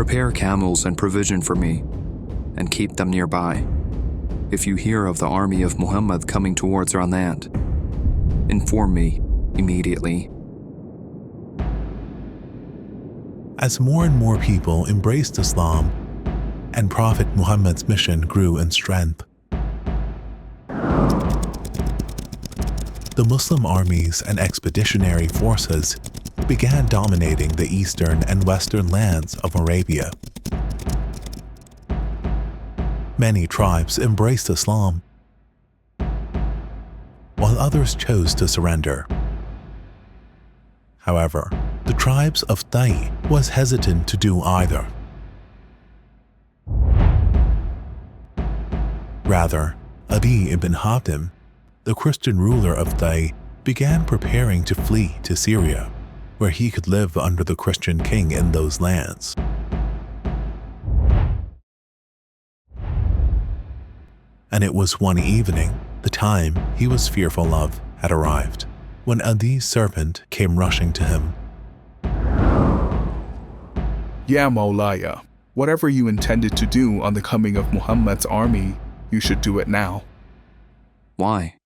Prepare camels and provision for me, and keep them nearby. If you hear of the army of Muhammad coming towards our land, inform me immediately." As more and more people embraced Islam and Prophet Muhammad's mission grew in strength, the Muslim armies and expeditionary forces began dominating the eastern and western lands of Arabia. Many tribes embraced Islam, while others chose to surrender. However, the tribes of al-Tai was hesitant to do either. Rather, Adi ibn Hatim, the Christian ruler of al-Tai, began preparing to flee to Syria, where he could live under the Christian king in those lands. And it was one evening, the time he was fearful of had arrived, when Adi's servant came rushing to him. "Ya Mawlaya, whatever you intended to do on the coming of Muhammad's army, you should do it now. Why?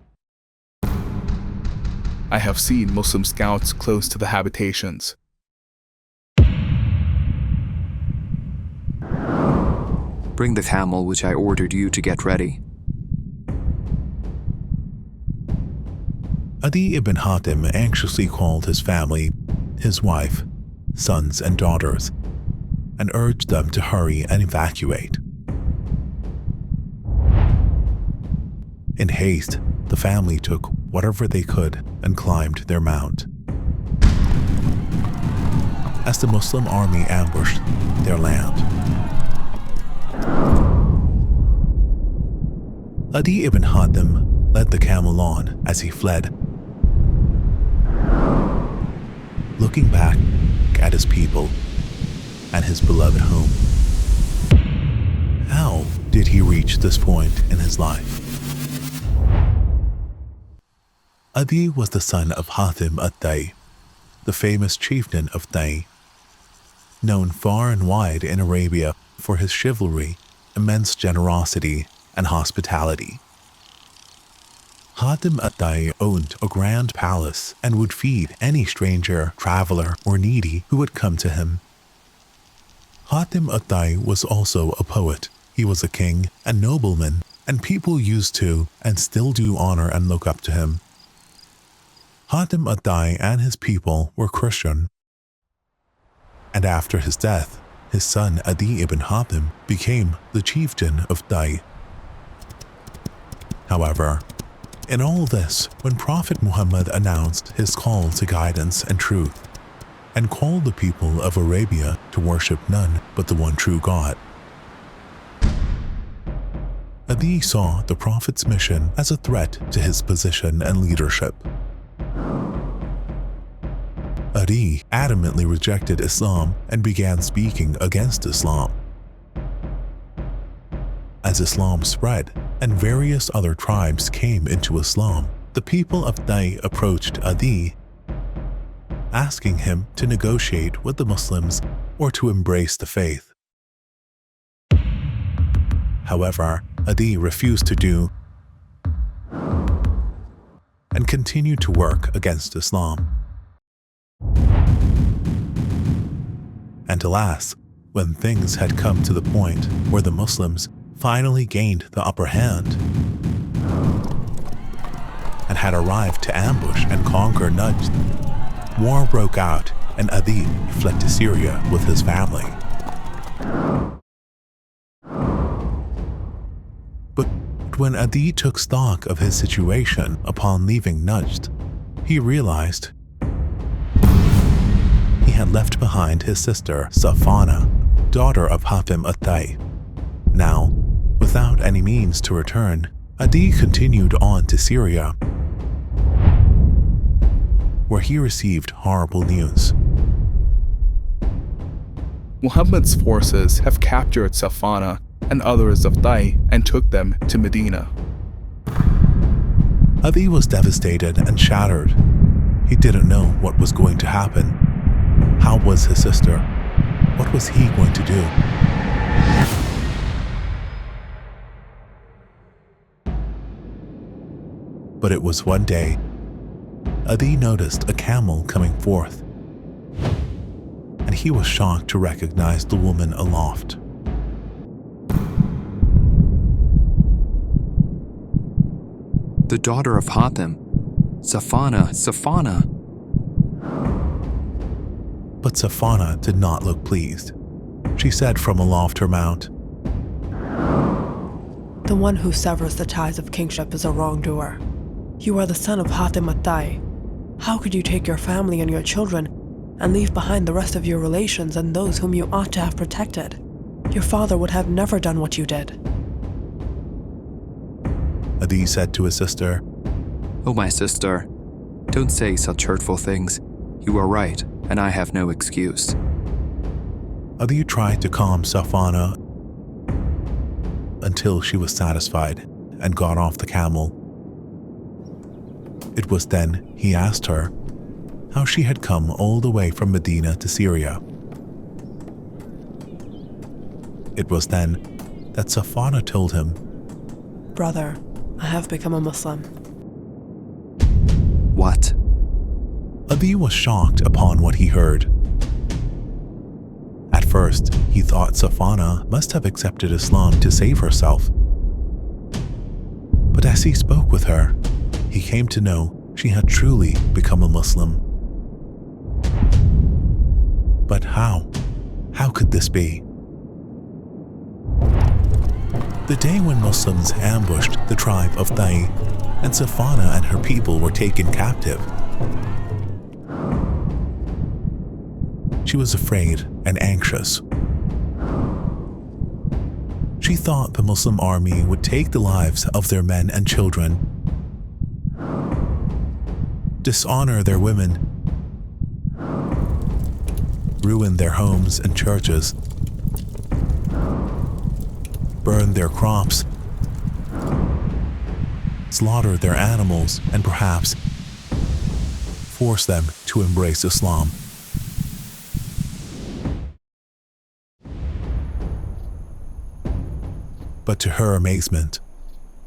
I have seen Muslim scouts close to the habitations. Bring the camel which I ordered you to get ready." Adi ibn Hatim anxiously called his family, his wife, sons and daughters, and urged them to hurry and evacuate. In haste, the family took whatever they could and climbed their mount. As the Muslim army ambushed their land, Adi ibn Hatim led the camel on as he fled, looking back at his people and his beloved home. How did he reach this point in his life? Adi was the son of Hatim al-Tai, the famous chieftain of al-Tai, known far and wide in Arabia for his chivalry, immense generosity, and hospitality. Hatim al-Tai owned a grand palace and would feed any stranger, traveler, or needy who would come to him. Hatim al-Tai was also a poet. He was a king and nobleman, and people used to and still do honor and look up to him. Hatim al-Tai and his people were Christian, and after his death, his son Adi ibn Hatim became the chieftain of al-Tai. However, in all this, when Prophet Muhammad announced his call to guidance and truth, and called the people of Arabia to worship none but the one true God, Adi saw the Prophet's mission as a threat to his position and leadership. Adi adamantly rejected Islam and began speaking against Islam. As Islam spread and various other tribes came into Islam, the people of al-Tai approached Adi, asking him to negotiate with the Muslims or to embrace the faith. However, Adi refused to do and continued to work against Islam. And alas, when things had come to the point where the Muslims finally gained the upper hand and had arrived to ambush and conquer Najd, war broke out and Adi fled to Syria with his family. But when Adi took stock of his situation upon leaving Najd, he realized he had left behind his sister Safana, daughter of Hatim al-Tai. Now, without any means to return, Adi continued on to Syria, where he received horrible news. Muhammad's forces have captured Safana and others of al-Tai and took them to Medina. Adi was devastated and shattered. He didn't know what was going to happen. How was his sister? What was he going to do? But it was one day, Adi noticed a camel coming forth, and he was shocked to recognize the woman aloft. The daughter of Hatim, Safana. But Safana did not look pleased. She said from aloft her mount, "The one who severs the ties of kingship is a wrongdoer. You are the son of Hatim al-Tai. How could you take your family and your children and leave behind the rest of your relations and those whom you ought to have protected? Your father would have never done what you did." Adi said to his sister, Oh, my sister, don't say such hurtful things. You are right, and I have no excuse. Adi tried to calm Safana until she was satisfied and got off the camel. It was then he asked her how she had come all the way from Medina to Syria. It was then that Safana told him, "Brother, I have become a Muslim." What? Adi was shocked upon what he heard. At first, he thought Safana must have accepted Islam to save herself. But as he spoke with her, he came to know she had truly become a Muslim. But how? How could this be? The day when Muslims ambushed the tribe of Tai and Safana and her people were taken captive, she was afraid and anxious. She thought the Muslim army would take the lives of their men and children, dishonor their women, ruin their homes and churches, burn their crops, slaughter their animals, and perhaps force them to embrace Islam. But to her amazement,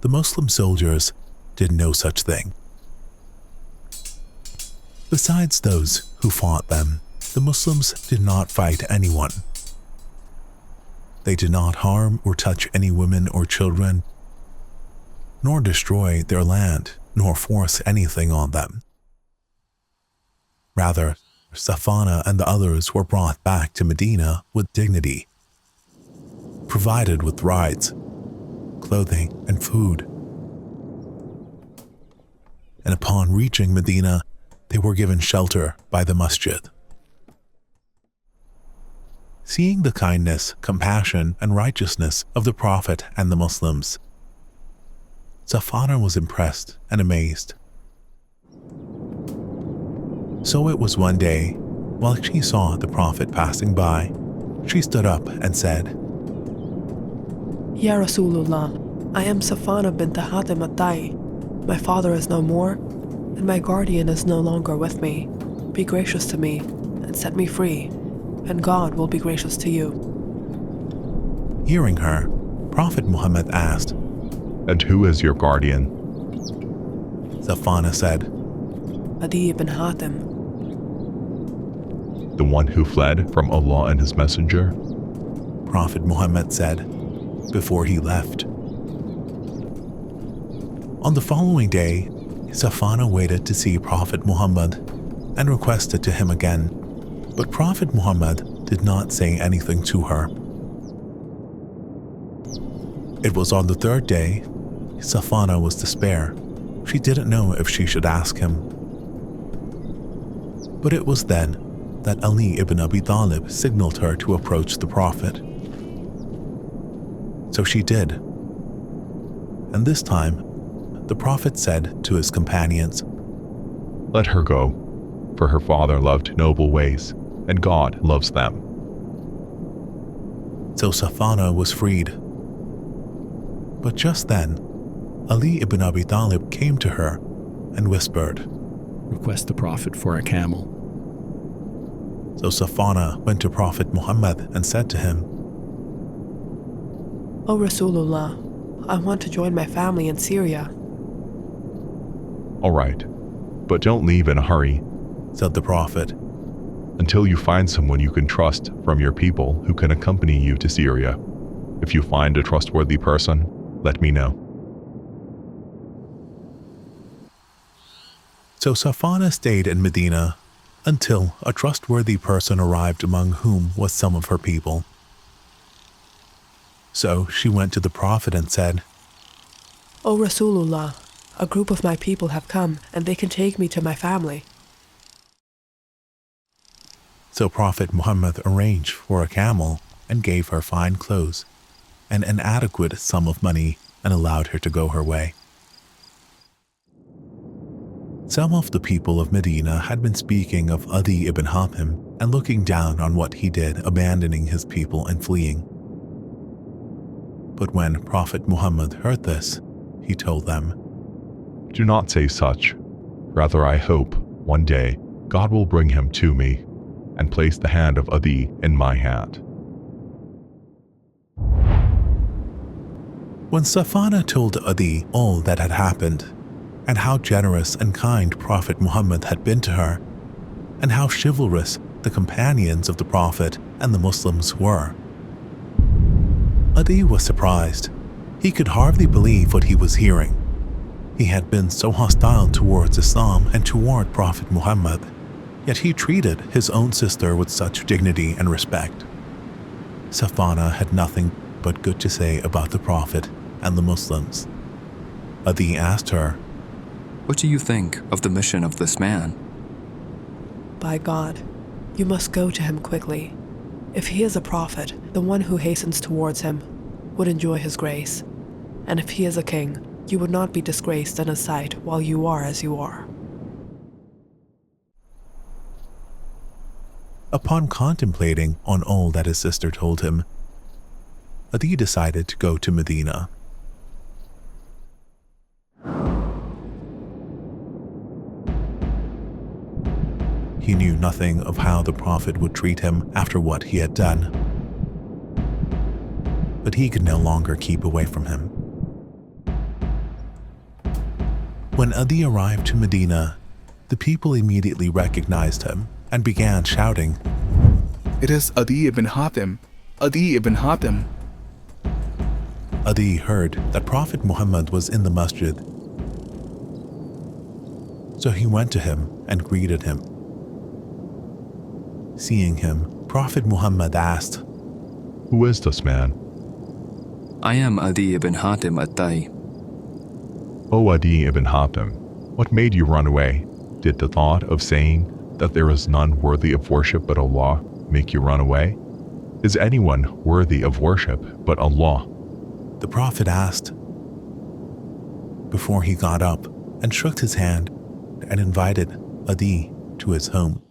the Muslim soldiers did no such thing. Besides those who fought them, the Muslims did not fight anyone. They did not harm or touch any women or children, nor destroy their land, nor force anything on them. Rather, Safana and the others were brought back to Medina with dignity, provided with rides, clothing, and food. And upon reaching Medina, they were given shelter by the masjid. Seeing the kindness, compassion, and righteousness of the Prophet and the Muslims, Safana was impressed and amazed. So it was one day, while she saw the Prophet passing by, she stood up and said, "Ya Rasulullah, I am Safana bint Hatim al-Tai. My father is no more, and my guardian is no longer with me. Be gracious to me and set me free, and God will be gracious to you." Hearing her, Prophet Muhammad asked, "And who is your guardian?" Safana said, "Adi ibn Hatim." "The one who fled from Allah and His Messenger?" Prophet Muhammad said, before he left. On the following day, Safana waited to see Prophet Muhammad and requested to him again, but Prophet Muhammad did not say anything to her. It was on the third day, Safana was despair. She didn't know if she should ask him. But it was then that Ali ibn Abi Talib signaled her to approach the Prophet. So she did. And this time, the Prophet said to his companions, "Let her go, for her father loved noble ways, and God loves them." So Safana was freed. But just then, Ali ibn Abi Talib came to her and whispered, "Request the Prophet for a camel." So Safana went to Prophet Muhammad and said to him, O Rasulullah, I want to join my family in Syria. All right, but don't leave in a hurry, said the Prophet, until you find someone you can trust from your people who can accompany you to Syria. If you find a trustworthy person, let me know. So Safana stayed in Medina until a trustworthy person arrived, among whom was some of her people. So she went to the Prophet and said, O Rasulullah, a group of my people have come and they can take me to my family. So Prophet Muhammad arranged for a camel and gave her fine clothes and an adequate sum of money and allowed her to go her way. Some of the people of Medina had been speaking of Adi ibn Hatim and looking down on what he did, abandoning his people and fleeing. But when Prophet Muhammad heard this, he told them, Do not say such. Rather, I hope one day God will bring him to me and place the hand of Adi in my hand. When Safana told Adi all that had happened, and how generous and kind Prophet Muhammad had been to her, and how chivalrous the companions of the Prophet and the Muslims were, Adi was surprised. He could hardly believe what he was hearing. He had been so hostile towards Islam and toward Prophet Muhammad, yet he treated his own sister with such dignity and respect. Safana had nothing but good to say about the Prophet and the Muslims. Adi asked her, What do you think of the mission of this man? By God, you must go to him quickly. If he is a prophet, the one who hastens towards him would enjoy his grace. And if he is a king, you would not be disgraced in his sight while you are as you are. Upon contemplating on all that his sister told him, Adi decided to go to Medina. He knew nothing of how the Prophet would treat him after what he had done, but he could no longer keep away from him. When Adi arrived to Medina, the people immediately recognized him and began shouting, It is Adi ibn Hatim. Adi ibn Hatim. Adi heard that Prophet Muhammad was in the masjid, so he went to him and greeted him. Seeing him, Prophet Muhammad asked, Who is this man? I am Adi ibn Hatim al-Tai. O Adi ibn Hatim, what made you run away? Did the thought of saying that there is none worthy of worship but Allah make you run away? Is anyone worthy of worship but Allah? The Prophet asked, before he got up and shook his hand and invited Adi to his home.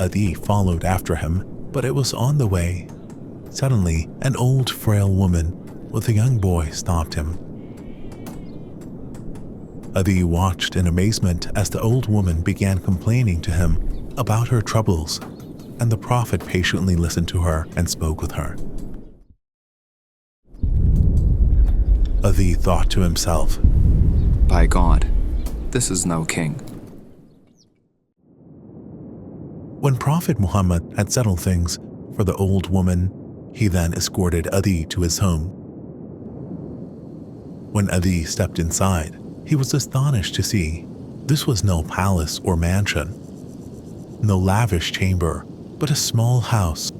Adi followed after him, but it was on the way. Suddenly, an old frail woman with a young boy stopped him. Adi watched in amazement as the old woman began complaining to him about her troubles, and the Prophet patiently listened to her and spoke with her. Adi thought to himself, By God, this is no king. When Prophet Muhammad had settled things for the old woman, he then escorted Adi to his home. When Adi stepped inside, he was astonished to see this was no palace or mansion, no lavish chamber, but a small house,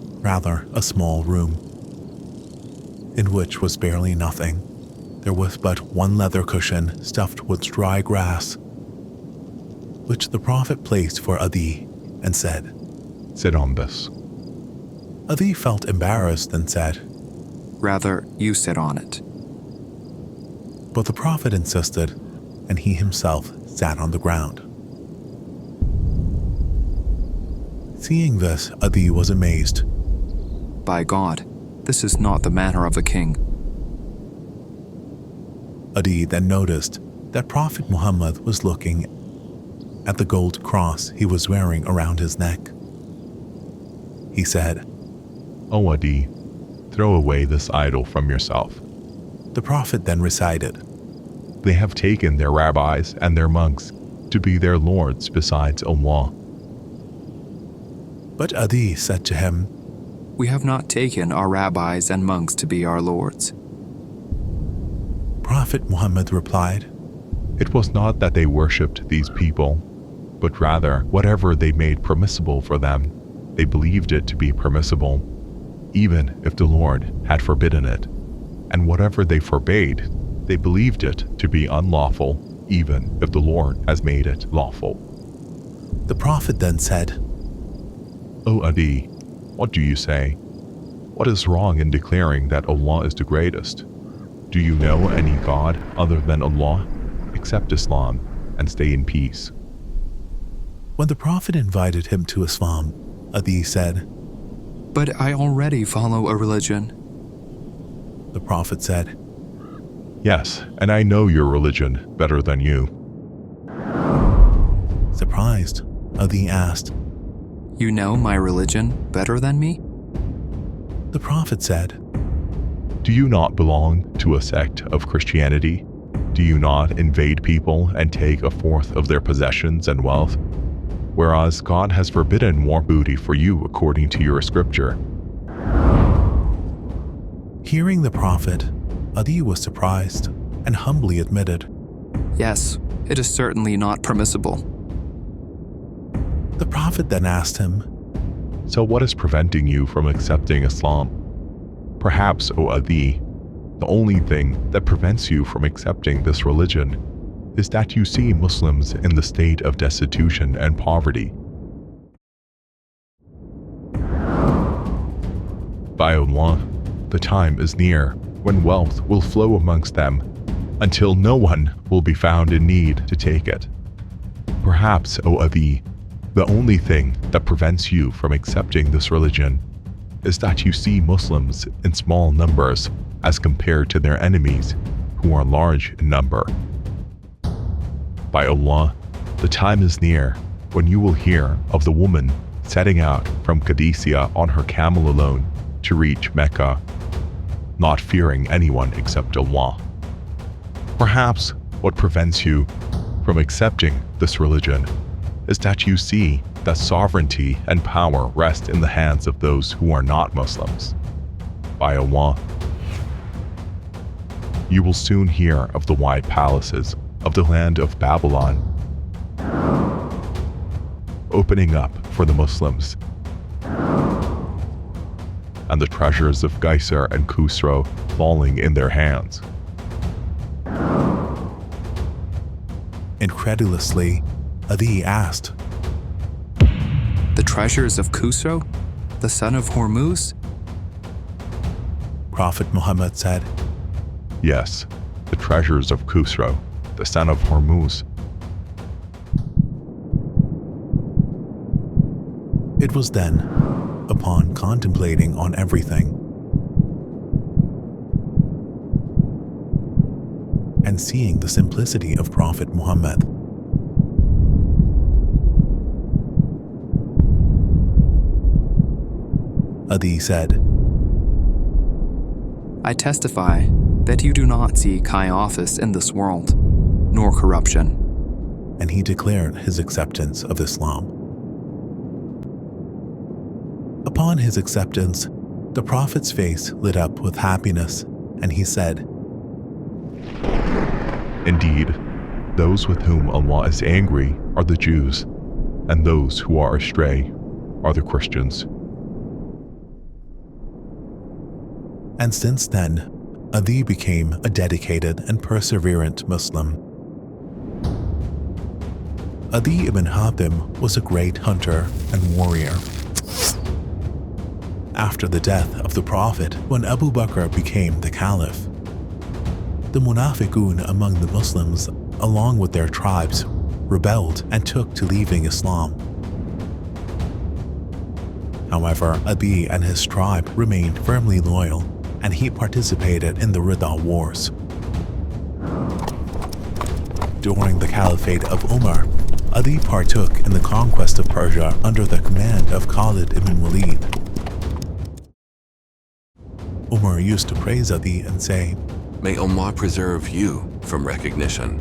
rather a small room, in which was barely nothing. There was but one leather cushion stuffed with dry grass, which the Prophet placed for Adi and said, Sit on this. Adi felt embarrassed and said, Rather, you sit on it. but the Prophet insisted, and he himself sat on the ground. Seeing this, Adi was amazed. By God, this is not the manner of a king. Adi then noticed that Prophet Muhammad was looking at the gold cross he was wearing around his neck. He said, O Adi, throw away this idol from yourself. The Prophet then recited, They have taken their rabbis and their monks to be their lords besides Allah. But Adi said to him, We have not taken our rabbis and monks to be our lords. Prophet Muhammad replied, It was not that they worshipped these people, but rather whatever they made permissible for them, they believed it to be permissible, even if the Lord had forbidden it, and whatever they forbade, they believed it to be unlawful, even if the Lord has made it lawful. The Prophet then said, O Adi, what do you say? What is wrong in declaring that Allah is the greatest? Do you know any God other than Allah? Accept Islam and stay in peace. When the Prophet invited him to Islam, Adi said, But I already follow a religion. The Prophet said, Yes, and I know your religion better than you. Surprised, Adi asked, You know my religion better than me? The Prophet said, Do you not belong to a sect of Christianity? Do you not invade people and take a fourth of their possessions and wealth? Whereas God has forbidden more booty for you according to your scripture. Hearing the Prophet, Adi was surprised and humbly admitted, Yes, it is certainly not permissible. The Prophet then asked him, So what is preventing you from accepting Islam? Perhaps, O Adi, the only thing that prevents you from accepting this religion is that you see Muslims in the state of destitution and poverty. By Allah, the time is near when wealth will flow amongst them until no one will be found in need to take it. Perhaps, O Adi, the only thing that prevents you from accepting this religion is that you see Muslims in small numbers as compared to their enemies, who are large in number. By Allah, the time is near when you will hear of the woman setting out from Qadisiyah on her camel alone to reach Mecca, not fearing anyone except Allah. Perhaps what prevents you from accepting this religion is that you see that sovereignty and power rest in the hands of those who are not Muslims. By Allah, you will soon hear of the wide palaces of the land of Babylon opening up for the Muslims, and the treasures of Geisar and Khusro falling in their hands. Incredulously, Adi asked, The treasures of Khusro, the son of Hormuz? Prophet Muhammad said, Yes, the treasures of Khusro, the son of Hormuz. It was then, upon contemplating on everything, and seeing the simplicity of Prophet Muhammad, Adi said, I testify that you do not seek high office in this world, nor corruption. and he declared his acceptance of Islam. Upon his acceptance, the Prophet's face lit up with happiness, and he said, Indeed, those with whom Allah is angry are the Jews, and those who are astray are the Christians. And since then, Adi became a dedicated and perseverant Muslim. Adi ibn Hatim was a great hunter and warrior. After the death of the Prophet, when Abu Bakr became the Caliph, the Munafiqun among the Muslims, along with their tribes, rebelled and took to leaving Islam. However, Adi and his tribe remained firmly loyal, and he participated in the Ridda Wars. During the Caliphate of Umar, Ali partook in the conquest of Persia under the command of Khalid ibn Walid. Umar used to praise Ali and say, May Allah preserve you from recognition.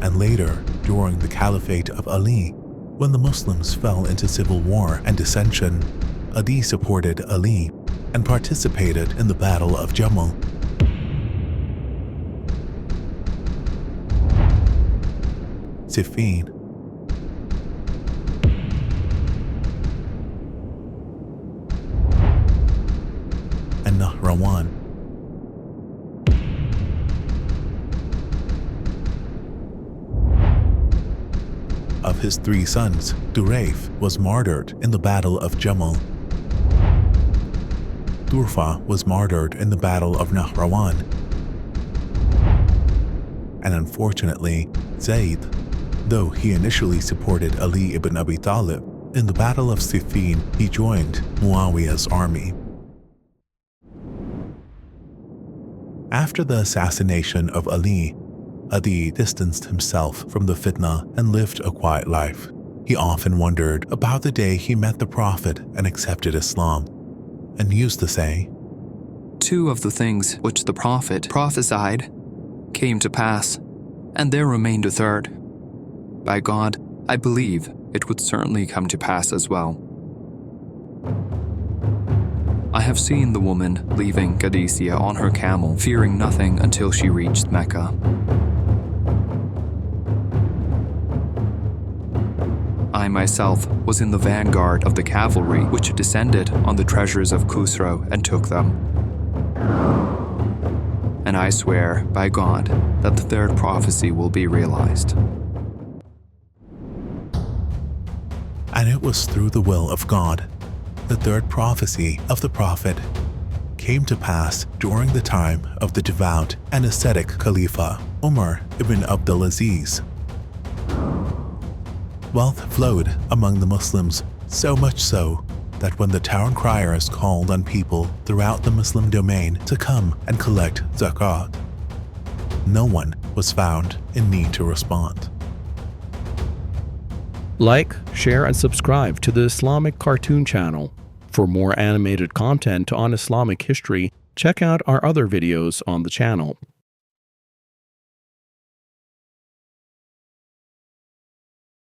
And later, during the Caliphate of Ali, when the Muslims fell into civil war and dissension, Ali supported Ali and participated in the Battle of Jamal. Siffin, and Nahrawan. Of his 3 sons, Duraif was martyred in the Battle of Jamal. Durfa was martyred in the Battle of Nahrawan. And unfortunately, Zayd, though he initially supported Ali ibn Abi Talib, in the Battle of Siffin he joined Muawiyah's army. After the assassination of Ali distanced himself from the fitna and lived a quiet life. He often wondered about the day he met the Prophet and accepted Islam, and used to say, 2 of the things which the Prophet prophesied came to pass, and there remained a third. By God, I believe it would certainly come to pass as well. I have seen the woman leaving Qadisiyah on her camel, fearing nothing until she reached Mecca. I myself was in the vanguard of the cavalry which descended on the treasures of Khusro and took them. And I swear by God that the 3rd prophecy will be realized. and it was through the will of God. The 3rd prophecy of the Prophet came to pass during the time of the devout and ascetic Khalifa Umar ibn Abdulaziz. Wealth flowed among the Muslims, so much so that when the town criers called on people throughout the Muslim domain to come and collect zakat, no one was found in need to respond. Like, share, and subscribe to the Islamic Cartoon channel. For more animated content on Islamic history, check out our other videos on the channel.